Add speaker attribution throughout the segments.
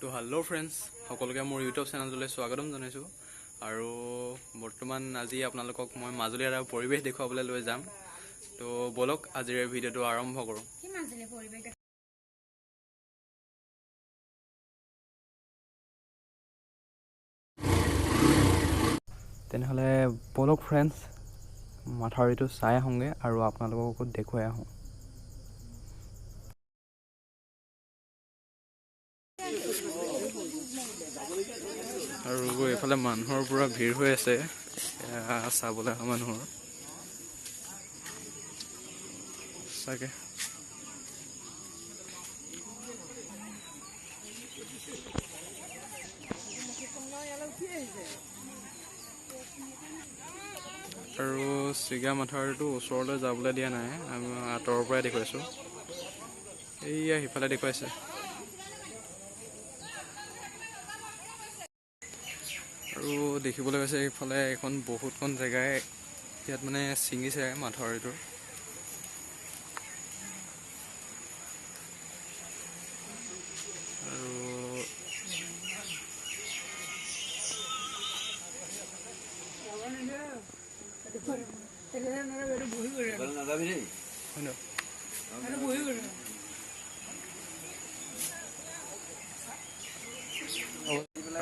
Speaker 1: তো hello' friends, সকলোকে মোৰ ইউটিউব চেনেলটোলৈ স্বাগতম জনাইছোঁ। আৰু বৰ্তমান আজি আপোনালোকক মই মাজুলীৰ এটা পৰিৱেশ দেখুৱাবলৈ লৈ যাম। তো বলক আজিৰ এই ভিডিঅ'টো আৰম্ভ কৰোঁ। তেনেহ'লে বলক ফ্ৰেণ্ডছ, মাথাউৰিটো চাই আহোঁগৈ আৰু আপোনালোককো দেখুৱাই আহোঁ। আৰু এইফালে মানুহৰ পুৰা ভিৰ হৈ আছে চাবলৈ অহা মানুহৰ চাগে। আৰু চিগা মাথাউৰিটো ওচৰলৈ যাবলৈ দিয়া নাই, আমি আঁতৰৰ পৰাই দেখুৱাইছোঁ। এইয়া সিফালে দেখুৱাইছে। আৰু দেখিবলৈ পাইছে এইফালে এখন বহুতখন জেগাই ইয়াত মানে ছিঙিছে মাথাউৰিটো।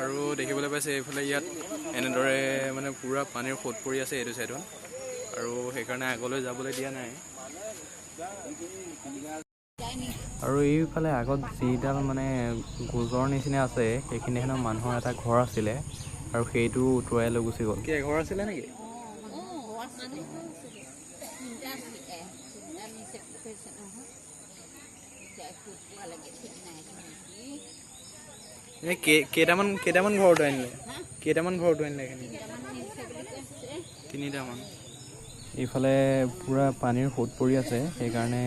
Speaker 1: আৰু দেখিবলৈ পাইছে এইফালে ইয়াত এনেদৰে মানে পুৰা পানীৰ সোঁত পৰি আছে এইটো চাইডত, আৰু সেইকাৰণে আগলৈ যাবলৈ দিয়া নাই। আৰু এইফালে আগত যিডাল মানে গোজৰ নিচিনা আছে সেইখিনি হেনো মানুহৰ এটা ঘৰ আছিলে, আৰু সেইটো উটুৱাই লৈ গুচি গ'ল। কি ঘৰ আছিলে নেকি? কেইটামান ঘৰ উটুৱাই আনিলে? কেইটামান ঘৰ উটুৱাই আনিলে? তিনিটামান। এইফালে পূৰা পানীৰ সোঁত পৰি আছে, সেইকাৰণে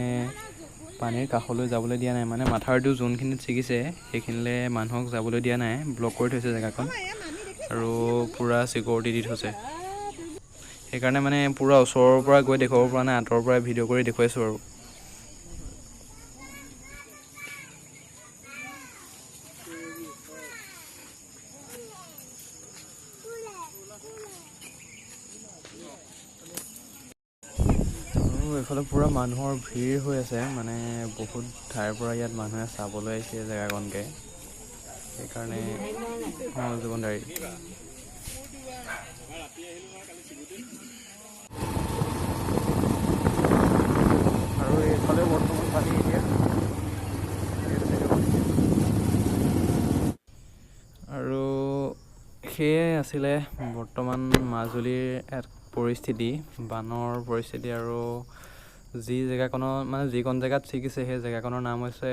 Speaker 1: পানীৰ কাষলৈ যাবলৈ দিয়া নাই। মানে মাথাউৰিটো যোনখিনিত ছিগিছে সেইখিনিলৈ মানুহক যাবলৈ দিয়া নাই, ব্লক কৰি থৈছে জেগাখন, আৰু পূৰা চিকিউৰিটি দি থৈছে। সেইকাৰণে মানে পূৰা ওচৰৰ পৰা গৈ দেখুৱাব পৰা নাই, আঁতৰৰ পৰা ভিডিঅ' কৰি দেখুৱাইছোঁ আৰু। এইফালে পূৰা মানুহৰ ভিৰ হৈ আছে, মানে বহুত ঠাইৰ পৰা ইয়াত মানুহে চাবলৈ আহিছে জেগাকণকৈ, সেইকাৰণে জীৱনধাৰী। আৰু এইফালে বৰ্তমান পানী এতিয়া, আৰু সেয়াই আছিলে বৰ্তমান মাজুলীৰ এক পৰিস্থিতি, বানৰ পৰিস্থিতি। আৰু যি জেগাকণৰ মানে যিকণ জেগাত ছিগিছে সেই জেগাকণৰ নাম হৈছে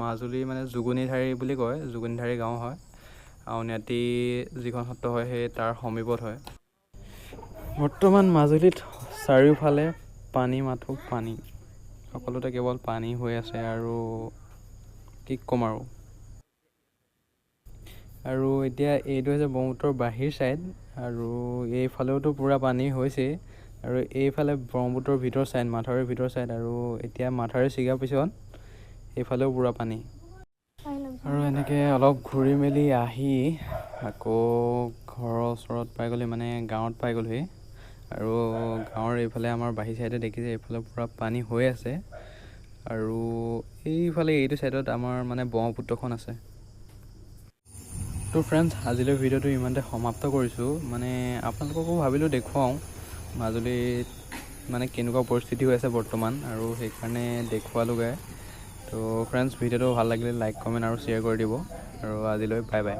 Speaker 1: মাজুলী, মানে জুগুনিধাৰী বুলি কয়, জুগুনিধাৰী গাঁও হয়। আউনীআটী যিখন সত্ৰ হয় সেই তাৰ সমীপত হয়। বৰ্তমান মাজুলীত চাৰিওফালে পানী, মাথো পানী, সকলোতে কেৱল পানী হৈ আছে, আৰু কি ক'ম আৰু এতিয়া এইটো হৈছে ব্ৰহ্মপুত্ৰৰ বাহিৰ ছাইড, আৰু এইফালেওতো পূৰা পানী হৈছেই, আৰু এইফালে ব্ৰহ্মপুত্ৰৰ ভিতৰ ছাইড, মাথাউৰিৰ ভিতৰ ছাইড, আৰু এতিয়া মাথাউৰি ছিগাৰ পিছত এইফালেও পূৰা পানী। আৰু এনেকৈ অলপ ঘূৰি মেলি আহি আকৌ ঘৰৰ ওচৰত পাই গ'লি, মানে গাঁৱত পাই গ'লহি। আৰু গাঁৱৰ এইফালে আমাৰ বাহিৰ ছাইডে দেখিছে এইফালে পূৰা পানী হৈ আছে, আৰু এইফালে এইটো ছাইডত আমাৰ মানে ব্ৰহ্মপুত্ৰখন আছে। তো ফ্ৰেণ্ডছ, আজিলৈ ভিডিঅ'টো ইমানতে সমাপ্ত কৰিছোঁ। মানে আপোনালোককো ভাবিলোঁ দেখুৱাওঁ মাজুলীত মানে কেনেকুৱা পৰিস্থিতি হৈ আছে বৰ্তমান, আৰু সেইকাৰণে দেখুৱালোগৈ। তো ফ্ৰেণ্ডছ, ভিডিঅ'টো ভাল লাগিলে লাইক, কমেণ্ট আৰু শ্বেয়াৰ কৰি দিব, আৰু আজিলৈ বাই বাই।